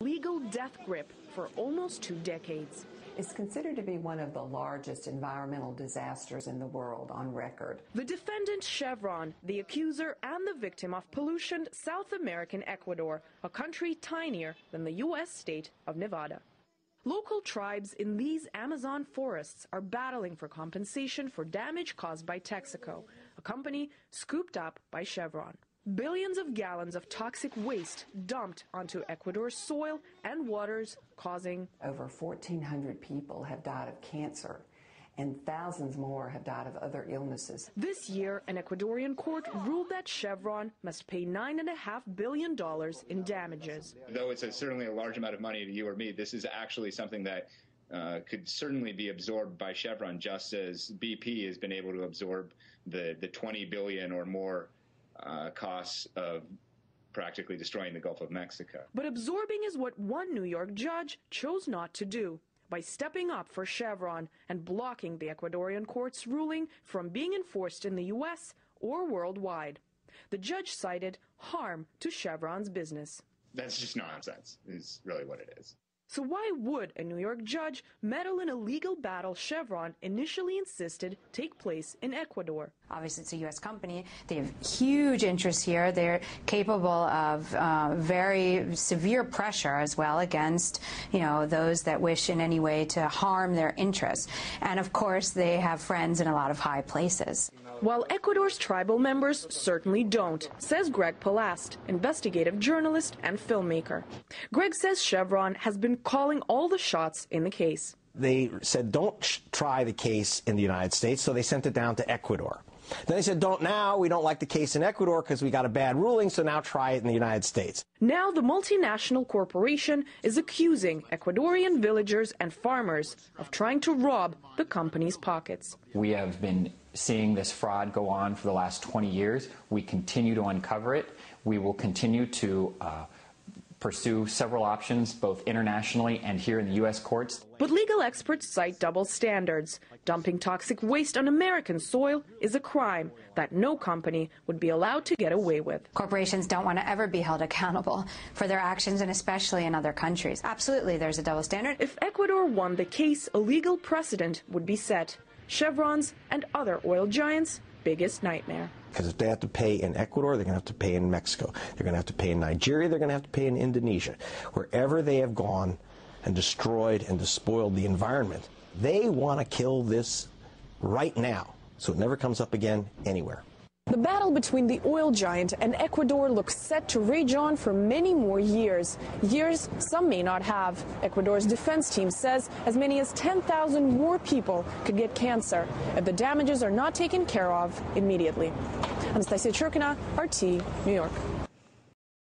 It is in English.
Legal death grip for almost 2 decades. It's considered to be one of the largest environmental disasters in the world on record. The defendant, Chevron, the accuser and the victim of pollution, South American Ecuador, a country tinier than the U.S. state of Nevada. Local tribes in these Amazon forests are battling for compensation for damage caused by Texaco, a company scooped up by Chevron. Billions of gallons of toxic waste dumped onto Ecuador's soil and waters, causing over 1,400 people have died of cancer, and thousands more have died of other illnesses. This year, an Ecuadorian court ruled that Chevron must pay $9.5 billion in damages. Though it's certainly a large amount of money to you or me, this is actually something that could certainly be absorbed by Chevron, just as BP has been able to absorb the $20 billion or more costs of practically destroying the Gulf of Mexico. But absorbing is what one New York judge chose not to do by stepping up for Chevron and blocking the Ecuadorian court's ruling from being enforced in the U.S. or worldwide. The judge cited harm to Chevron's business. That's just nonsense, is really what it is. So why would a New York judge meddle in a legal battle Chevron initially insisted take place in Ecuador? Obviously, it's a U.S. company. They have huge interests here. They're capable of very severe pressure as well against, those that wish in any way to harm their interests. And, of course, they have friends in a lot of high places. While Ecuador's tribal members certainly don't, says Greg Palast, investigative journalist and filmmaker. Greg says Chevron has been calling all the shots in the case. They said, don't try the case in the United States, so they sent it down to Ecuador. Then they said, we don't like the case in Ecuador because we got a bad ruling, so now try it in the United States. Now the multinational corporation is accusing Ecuadorian villagers and farmers of trying to rob the company's pockets. We have been seeing this fraud go on for the last 20 years. We continue to uncover it. We will continue to pursue several options, both internationally and here in the U.S. courts. But legal experts cite double standards. Dumping toxic waste on American soil is a crime that no company would be allowed to get away with. Corporations don't want to ever be held accountable for their actions, and especially in other countries. Absolutely, there's a double standard. If Ecuador won the case, a legal precedent would be set. Chevron's and other oil giants' biggest nightmare. Because if they have to pay in Ecuador, they're going to have to pay in Mexico. They're going to have to pay in Nigeria. They're going to have to pay in Indonesia. Wherever they have gone and destroyed and despoiled the environment, they want to kill this right now so it never comes up again anywhere. The battle between the oil giant and Ecuador looks set to rage on for many more years. Years some may not have. Ecuador's defense team says as many as 10,000 more people could get cancer if the damages are not taken care of immediately. Anastasia Churkina, RT, New York.